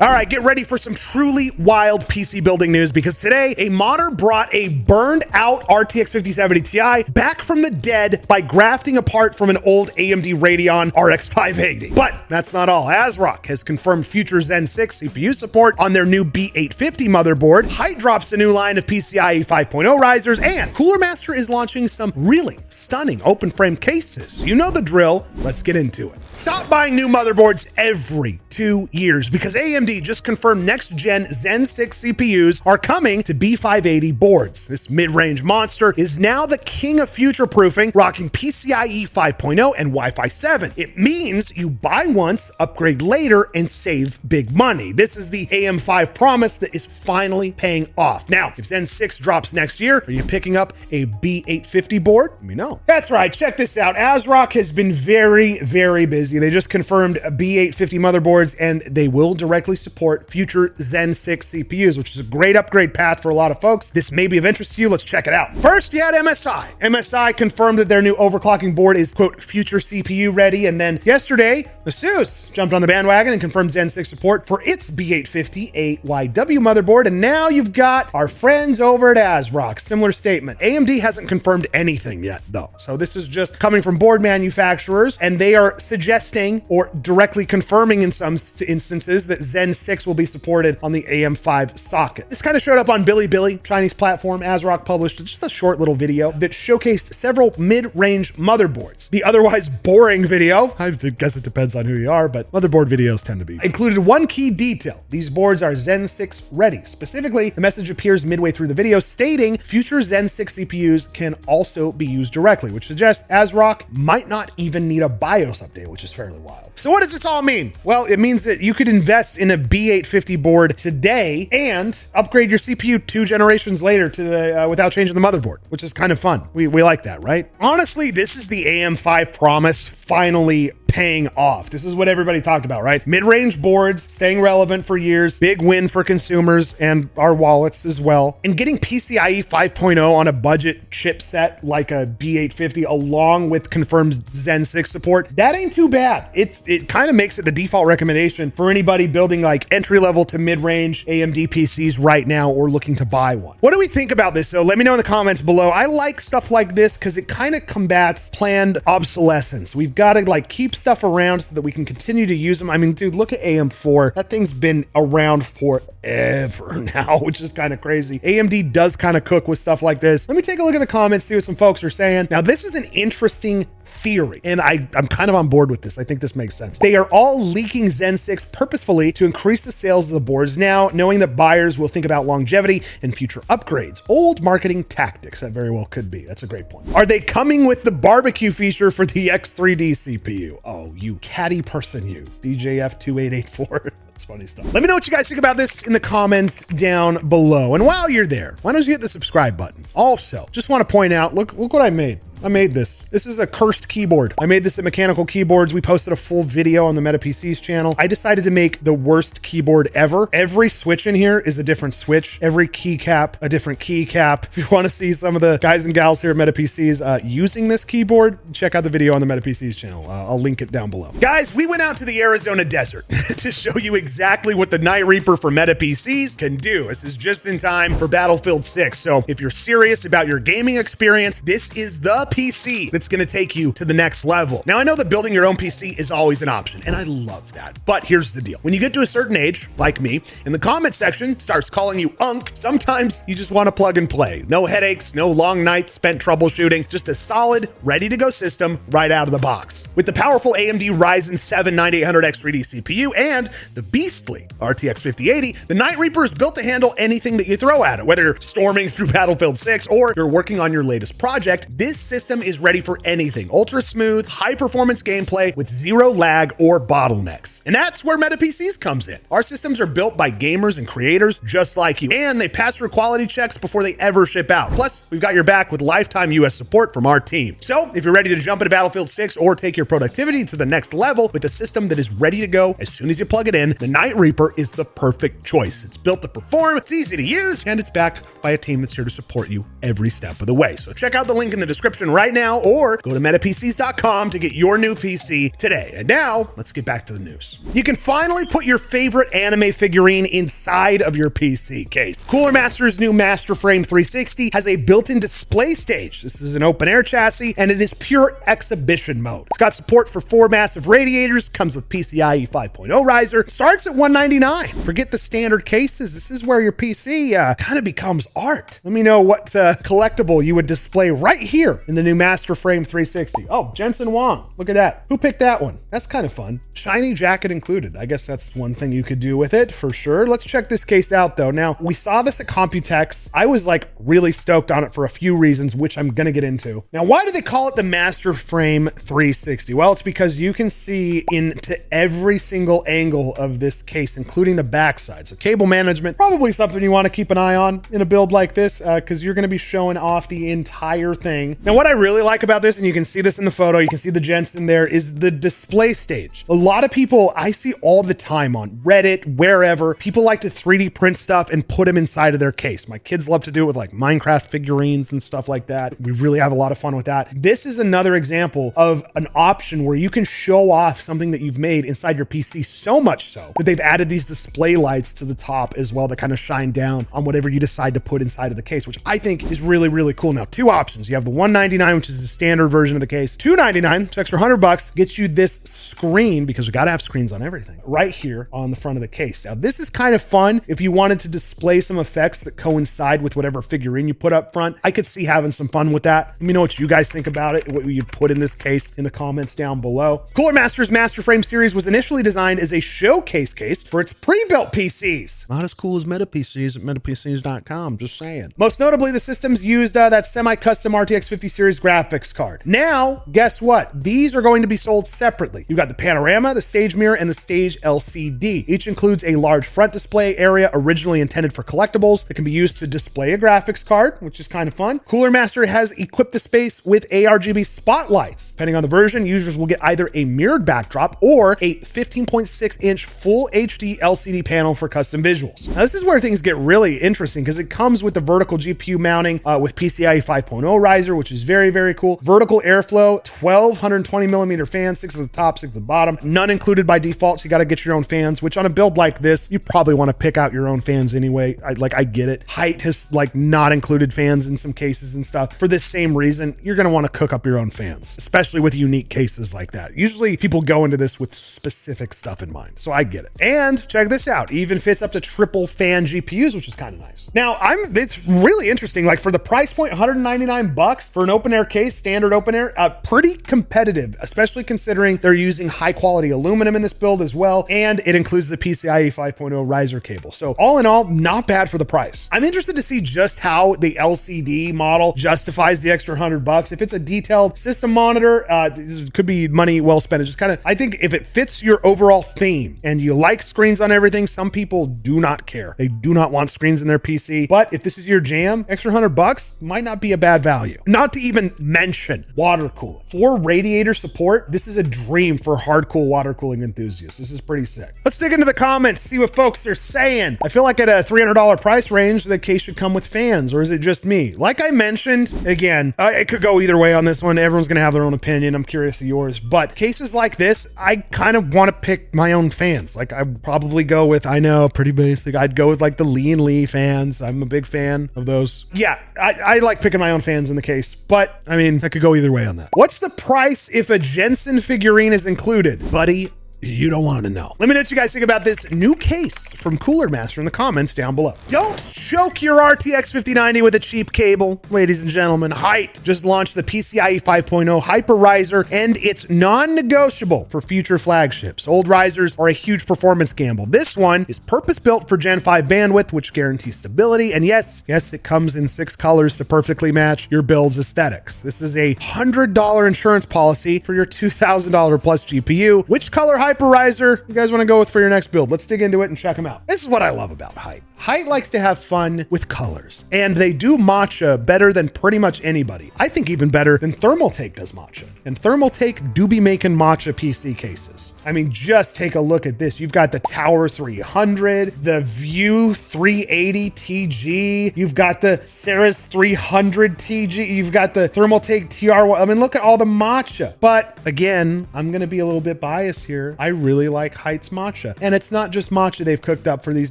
All right, get ready for some truly wild PC building news because today a modder brought a burned out RTX 5070 Ti back from the dead by grafting a part from an old AMD Radeon RX 580. But that's not all. ASRock has confirmed future Zen 6 CPU support on their new B850 motherboard. HYTE drops a new line of PCIe 5.0 risers, and Cooler Master is launching some really stunning open frame cases. You know the drill. Let's get into it. Stop buying new motherboards every 2 years because AMD just confirmed next-gen Zen 6 CPUs are coming to B580 boards. This mid-range monster is now the king of future-proofing, rocking PCIe 5.0 and Wi-Fi 7. It means you buy once, upgrade later, and save big money. This is the AM5 promise that is finally paying off. Now, if Zen 6 drops next year, are you picking up a B850 board? Let me know. That's right, check this out. ASRock has been very, very busy. They just confirmed B850 motherboards, and they will directly support future Zen 6 CPUs, which is a great upgrade path for a lot of folks. This may be of interest to you. Let's check it out. First, you had MSI. MSI confirmed that their new overclocking board is, quote, future CPU ready. And then yesterday, ASUS jumped on the bandwagon and confirmed Zen 6 support for its B850 AYW motherboard. And now you've got our friends over at ASRock. Similar statement. AMD hasn't confirmed anything yet, though. So this is just coming from board manufacturers, and they are suggesting or directly confirming in some instances that Zen 6 will be supported on the AM5 socket. This kind of showed up on Bilibili, Chinese platform. ASRock published just a short little video that showcased several mid-range motherboards. The otherwise boring video, I guess it depends on who you are, but motherboard videos tend to be, included one key detail. These boards are Zen 6 ready. Specifically, the message appears midway through the video stating future Zen 6 CPUs can also be used directly, which suggests ASRock might not even need a BIOS update, which is fairly wild. So what does this all mean? Well, it means that you could invest in a B850 board today and upgrade your CPU 2 generations later to the without changing the motherboard, which is kind of fun. We like that, right? Honestly, this is the AM5 promise finally paying off. This is what everybody talked about, right? Mid-range boards staying relevant for years, big win for consumers and our wallets as well. And getting PCIe 5.0 on a budget chipset like a B850 along with confirmed Zen 6 support, that ain't too bad. It kind of makes it the default recommendation for anybody building like entry-level to mid-range AMD PCs right now or looking to buy one. What do we think about this? So let me know in the comments below. I like stuff like this because it kind of combats planned obsolescence. We've got to like keep stuff around so that we can continue to use them. I mean, dude, look at AM4. That thing's been around forever now, which is kind of crazy. AMD does kind of cook with stuff like this. Let me take a look at the comments, see what some folks are saying. Now, this is an interesting theory, and I'm kind of on board with this. I think this makes sense. They are all leaking Zen 6 purposefully to increase the sales of the boards now, knowing that buyers will think about longevity and future upgrades. Old marketing tactics. That very well could be. That's a great point. Are they coming with the barbecue feature for the X3D CPU? Oh, you catty person, you. DJF2884. That's funny stuff. Let me know what you guys think about this in the comments down below. And while you're there, why don't you hit the subscribe button? Also, just want to point out, look what I made. I made this. This is a cursed keyboard. I made this at Mechanical Keyboards. We posted a full video on the Meta PCs channel. I decided to make the worst keyboard ever. Every switch in here is a different switch. Every keycap, a different keycap. If you want to see some of the guys and gals here at Meta PCs using this keyboard, check out the video on the Meta PCs channel. I'll link it down below. Guys, we went out to the Arizona desert to show you exactly what the Night Reaper for Meta PCs can do. This is just in time for Battlefield 6. So if you're serious about your gaming experience, this is the PC that's going to take you to the next level. Now, I know that building your own PC is always an option, and I love that. But here's the deal. When you get to a certain age, like me, and the comment section starts calling you unk, sometimes you just want to plug and play. No headaches, no long nights spent troubleshooting, just a solid, ready-to-go system right out of the box. With the powerful AMD Ryzen 7 9800X 3D CPU and the beastly RTX 5080, the Night Reaper is built to handle anything that you throw at it. Whether you're storming through Battlefield 6 or you're working on your latest project, this system is ready for anything. Ultra smooth, high performance gameplay with zero lag or bottlenecks. And that's where Meta PCs comes in. Our systems are built by gamers and creators just like you, and they pass through quality checks before they ever ship out. Plus, we've got your back with lifetime US support from our team. So if you're ready to jump into Battlefield 6 or take your productivity to the next level with a system that is ready to go as soon as you plug it in, the Night Reaper is the perfect choice. It's built to perform, it's easy to use, and it's backed by a team that's here to support you every step of the way. So check out the link in the description button right now or go to metapcs.com to get your new PC today. And now let's get back to the news. You can finally put your favorite anime figurine inside of your PC case. Cooler Master's new MasterFrame 360 has a built-in display stage. This is an open air chassis and it is pure exhibition mode. It's got support for 4 massive radiators, comes with PCIe 5.0 riser, starts at $199. Forget the standard cases. This is where your PC kind of becomes art. Let me know what collectible you would display right here in the new MasterFrame 360. Oh, Jensen Wong, look at that. Who picked that one? That's kind of fun. Shiny jacket included. I guess that's one thing you could do with it for sure. Let's check this case out though. Now, we saw this at Computex. I was like really stoked on it for a few reasons, which I'm gonna get into. Now, why do they call it the MasterFrame 360? Well, it's because you can see into every single angle of this case, including the backside. So cable management, probably something you want to keep an eye on in a build like this, because you're going to be showing off the entire thing. Now, what I really like about this, and you can see this in the photo, you can see the Jensen there, is the display stage. A lot of people I see all the time on Reddit, wherever, people like to 3D print stuff and put them inside of their case. My kids love to do it with like Minecraft figurines and stuff like that. We really have a lot of fun with that. This is another example of an option where you can show off something that you've made inside your PC, so much so that they've added these display lights to the top as well that kind of shine down on whatever you decide to put inside of the case, which I think is really, really cool. Now, 2 options. You have the $199, which is the standard version of the case. $299, it's extra $100, gets you this screen, because we got to have screens on everything, right here on the front of the case. Now, this is kind of fun if you wanted to display some effects that coincide with whatever figurine you put up front. I could see having some fun with that. Let me know what you guys think about it, what you'd put in this case in the comments down below. Cooler Master's MasterFrame series was initially designed as a showcase case for its pre-built PCs. Not as cool as MetaPCs at metapcs.com, just saying. Most notably, the systems used that semi-custom RTX 50 series graphics card. Now, guess what? These are going to be sold separately. You've got the panorama, the stage mirror, and the stage LCD. Each includes a large front display area originally intended for collectibles that can be used to display a graphics card, which is kind of fun. Cooler Master has equipped the space with ARGB spotlights. Depending on the version, users will get either a mirrored backdrop or a 15.6-inch full HD LCD panel for custom visuals. Now, this is where things get really interesting because it comes with the vertical GPU mounting with PCIe 5.0 riser, which is very, very cool. Vertical airflow, 1,220 millimeter fans, 6 at the top, 6 at the bottom. None included by default, so you got to get your own fans, which on a build like this, you probably want to pick out your own fans anyway. I get it. HYTE has like not included fans in some cases and stuff. For this same reason, you're going to want to cook up your own fans, especially with unique cases like that. Usually people go into this with specific stuff in mind, so I get it. And check this out, even fits up to triple fan GPUs, which is kind of nice. Now, it's really interesting. Like for the price point, $199 for an open air case, standard open air, pretty competitive, especially considering they're using high quality aluminum in this build as well. And it includes the PCIe 5.0 riser cable. So all in all, not bad for the price. I'm interested to see just how the LCD model justifies the extra $100. If it's a detailed system monitor, this could be money well spent. It just kind of, I think if it fits your overall theme and you like screens on everything, some people do not care. They do not want screens in their PC. But if this is your jam, extra $100 might not be a bad value. Not to even mention water cool. For radiator support, this is a dream for hardcore water cooling enthusiasts. This is pretty sick. Let's dig into the comments, see what folks are saying. I feel like at a $300 price range, the case should come with fans, or is it just me? Like I mentioned, again, it could go either way on this one. Everyone's gonna have their own opinion. I'm curious of yours, but cases like this, I kind of want to pick my own fans. Like I'd probably go with, I know, pretty basic. I'd go with like the Lee & Lee fans. I'm a big fan of those. Yeah, I like picking my own fans in the case, but I mean, I could go either way on that. What's the price if a Jensen figurine is included? Buddy, you don't want to know. Let me know what you guys think about this new case from Cooler Master in the comments down below. Don't choke your RTX 5090 with a cheap cable. Ladies and gentlemen, HYTE just launched the PCIe 5.0 hyper-riser, and it's non-negotiable for future flagships. Old risers are a huge performance gamble. This one is purpose-built for Gen 5 bandwidth, which guarantees stability. And yes, it comes in 6 colors to perfectly match your build's aesthetics. This is a $100 insurance policy for your $2,000 plus GPU. Which color hypervisor you guys want to go with for your next build? Let's dig into it and check them out. This is what I love about HYTE. HYTE likes to have fun with colors, and they do matcha better than pretty much anybody. I think even better than Thermaltake does matcha. And Thermaltake do be making matcha PC cases. I mean, just take a look at this. You've got the Tower 300, the View 380 TG, you've got the Ceres 300 TG, you've got the Thermaltake TR1. I mean, look at all the matcha. But again, I'm gonna be a little bit biased here. I really like HYTE's matcha. And it's not just matcha they've cooked up for these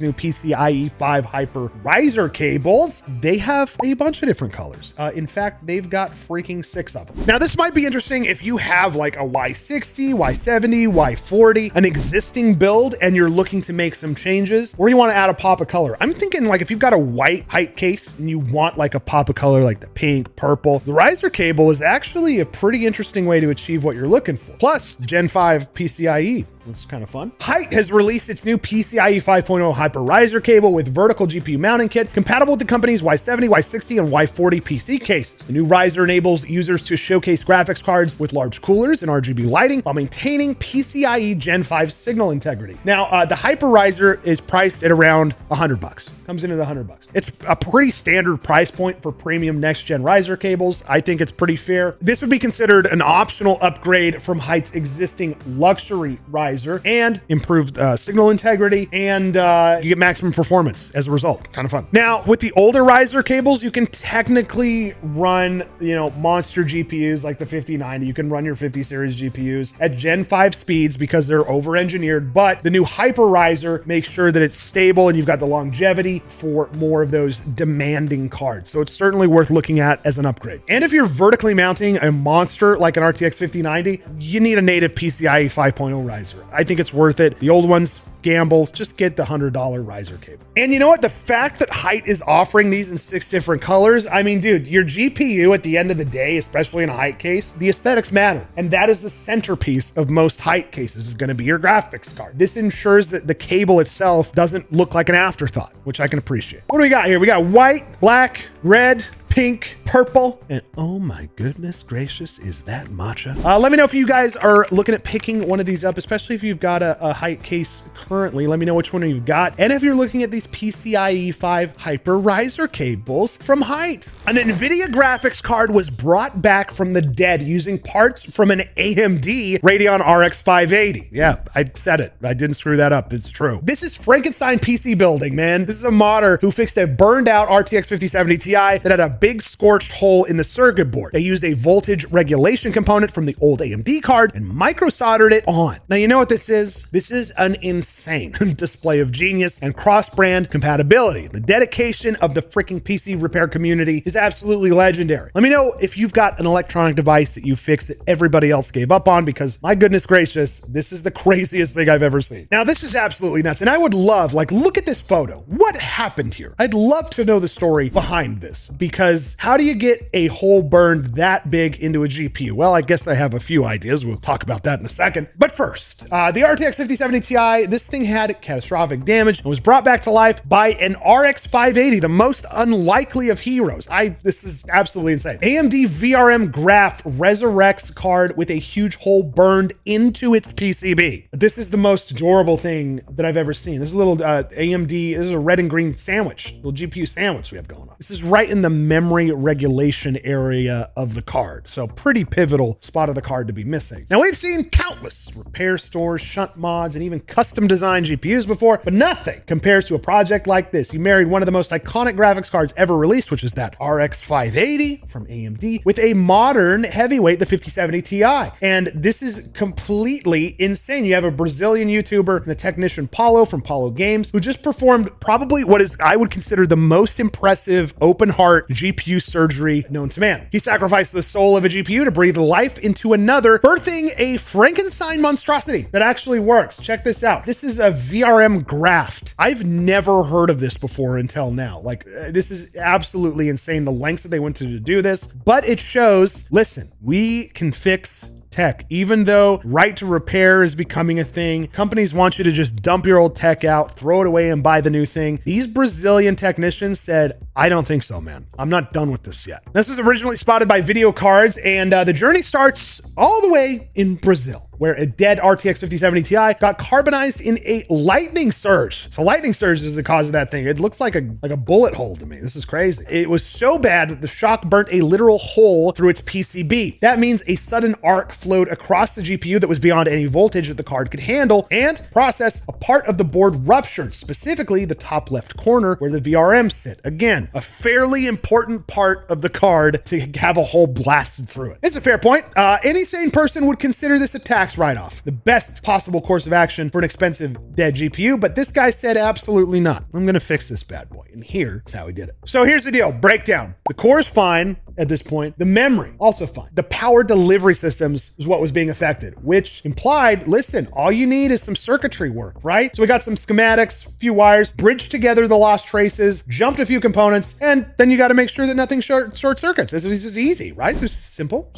new PCIe 5 Hyper riser cables. They have a bunch of different colors. In fact, they've got freaking 6 of them. Now, this might be interesting if you have like a Y60, Y70, Y40, an existing build, and you're looking to make some changes, or you want to add a pop of color. I'm thinking like if you've got a white HYTE case and you want like a pop of color like the pink, purple, the riser cable is actually a pretty interesting way to achieve what you're looking for. Plus, Gen 5 PCIe. It's kind of fun. HYTE has released its new PCIe 5.0 Hyper Riser cable with vertical GPU mounting kit, compatible with the company's Y70, Y60, and Y40 PC cases. The new riser enables users to showcase graphics cards with large coolers and RGB lighting while maintaining PCIe Gen 5 signal integrity. Now, the Hyper Riser is priced at around $100. Comes in at $100. It's a pretty standard price point for premium next-gen riser cables. I think it's pretty fair. This would be considered an optional upgrade from HYTE's existing luxury riser and improved signal integrity, and you get maximum performance as a result. Kind of fun. Now, with the older riser cables, you can technically run, monster GPUs like the 5090. You can run your 50 series GPUs at Gen 5 speeds because they're over-engineered, but the new Hyper Riser makes sure that it's stable and you've got the longevity for more of those demanding cards. So it's certainly worth looking at as an upgrade. And if you're vertically mounting a monster like an RTX 5090, you need a native PCIe 5.0 riser. I think it's worth it. The old ones, gamble, just get the $100 riser cable. And you know what? The fact that HYTE is offering these in 6 different colors, I mean, dude, your GPU at the end of the day, especially in a HYTE case, the aesthetics matter. And that is the centerpiece of most HYTE cases, is gonna be your graphics card. This ensures that the cable itself doesn't look like an afterthought, which I can appreciate. What do we got here? We got white, black, red, pink, purple, and oh my goodness gracious, is that matcha? Let me know if you guys are looking at picking one of these up, especially if you've got a HYTE case currently. Let me know which one you've got. And if you're looking at these PCIe 5 Hyper Riser cables from HYTE. An NVIDIA graphics card was brought back from the dead using parts from an AMD Radeon RX 580. Yeah, I said it. I didn't screw that up. It's true. This is Frankenstein PC building, man. This is a modder who fixed a burned out RTX 5070 Ti that had a big scorched hole in the circuit board. They used a voltage regulation component from the old AMD card and micro soldered it on. Now, you know what this is? This is an insane display of genius and cross-brand compatibility. The dedication of the freaking PC repair community is absolutely legendary. Let me know if you've got an electronic device that you fix that everybody else gave up on, because my goodness gracious, this is the craziest thing I've ever seen. Now, this is absolutely nuts. And I would love, look at this photo. What happened here? I'd love to know the story behind this, because how do you get a hole burned that big into a GPU? Well, I guess I have a few ideas. We'll talk about that in a second. But first, the RTX 5070 Ti, this thing had catastrophic damage and was brought back to life by an RX 580, the most unlikely of heroes. This is absolutely insane. AMD VRM graft resurrects card with a huge hole burned into its PCB. This is the most adorable thing that I've ever seen. This is a little AMD, this is a red and green sandwich, little GPU sandwich we have going on. This is right in the memory regulation area of the card. So pretty pivotal spot of the card to be missing. Now, we've seen countless repair stores, shunt mods, and even custom designed GPUs before, but nothing compares to a project like this. You married one of the most iconic graphics cards ever released, which is that RX 580 from AMD, with a modern heavyweight, the 5070 Ti. And this is completely insane. You have a Brazilian YouTuber and a technician, Paulo from Paulo Games, who just performed probably what is, I would consider, the most impressive open heart GPU surgery known to man. He sacrificed the soul of a GPU to breathe life into another, birthing a Frankenstein monstrosity that actually works. Check this out. This is a VRM graft. I've never heard of this before until now. This is absolutely insane, the lengths that they went to do this, but it shows, listen, we can fix tech. Even though right to repair is becoming a thing, companies want you to just dump your old tech out, throw it away, and buy the new thing. These Brazilian technicians said, I don't think so, man. I'm not done with this yet. This was originally spotted by Video Cards, and the journey starts all the way in Brazil. where a dead RTX 5070 Ti got carbonized in a lightning surge. So lightning surge is the cause of that thing. It looks like a bullet hole to me. This is crazy. It was so bad that the shock burnt a literal hole through its PCB. That means a sudden arc flowed across the GPU that was beyond any voltage that the card could handle, and process, a part of the board ruptured, specifically the top left corner where the VRMs sit. Again, a fairly important part of the card to have a hole blasted through it. It's a fair point. Any sane person would consider this a tax write-off, the best possible course of action for an expensive dead GPU, but this guy said absolutely not. I'm gonna fix this bad boy, and here's how he did it. So here's the deal, breakdown. The core is fine at this point. The memory, also fine. The power delivery systems is what was being affected, which implied, listen, all you need is some circuitry work, right? So we got some schematics, a few wires, bridged together the lost traces, jumped a few components, and then you got to make sure that nothing short circuits. This is easy, right? This is simple.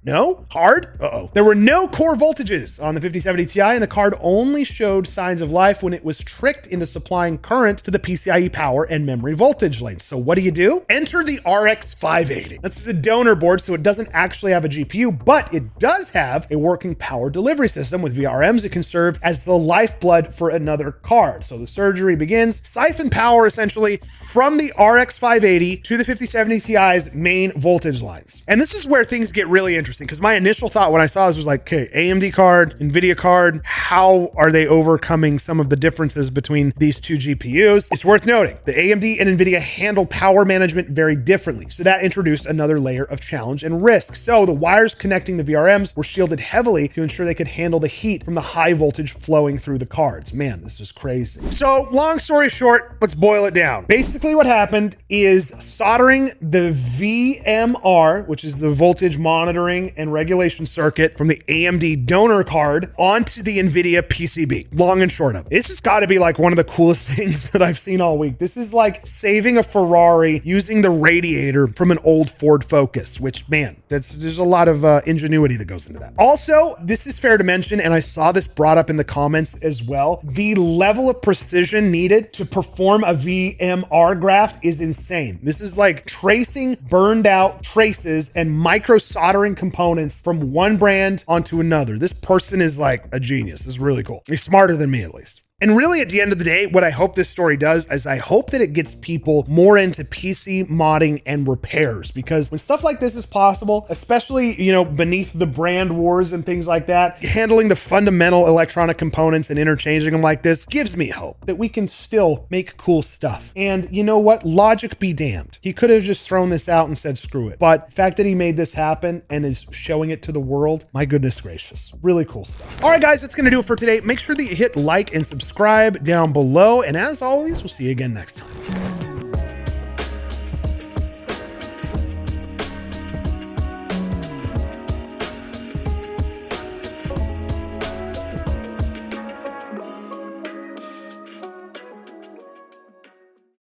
No? Hard? Uh-oh. There were no core voltages on the 5070 Ti, and the card only showed signs of life when it was tricked into supplying current to the PCIe power and memory voltage lanes. So what do? Enter the RX 580. This is a donor board, so it doesn't actually have a GPU, but it does have a working power delivery system with VRMs that can serve as the lifeblood for another card. So the surgery begins, siphon power essentially from the RX 580 to the 5070 Ti's main voltage lines. And this is where things get really interesting, because my initial thought when I saw this was like, okay, AMD card, NVIDIA card, how are they overcoming some of the differences between these two GPUs? It's worth noting, the AMD and NVIDIA handle power management very differently. So that introduced another layer of challenge and risk. So the wires connecting the VRMs were shielded heavily to ensure they could handle the heat from the high voltage flowing through the cards. Man, this is crazy. So long story short, let's boil it down. Basically what happened is soldering the VMR, which is the voltage monitoring and regulation circuit from the AMD donor card, onto the NVIDIA PCB. Long and short of it. This has got to be like one of the coolest things that I've seen all week. This is like saving a Ferrari using the radiator from an old Ford Focus, which, man, there's a lot of ingenuity that goes into that. Also, this is fair to mention, and I saw this brought up in the comments as well, the level of precision needed to perform a VMR graft is insane. This is like tracing burned out traces and micro soldering components from one brand onto another. This person is like a genius. This is really cool. He's smarter than me, at least. And really, at the end of the day, what I hope this story does is I hope that it gets people more into PC modding and repairs, because when stuff like this is possible, especially, beneath the brand wars and things like that, handling the fundamental electronic components and interchanging them like this gives me hope that we can still make cool stuff. And you know what? Logic be damned. He could have just thrown this out and said, screw it. But the fact that he made this happen and is showing it to the world, my goodness gracious, really cool stuff. All right, guys, that's going to do it for today. Make sure that you hit like and subscribe down below. And as always, we'll see you again next time.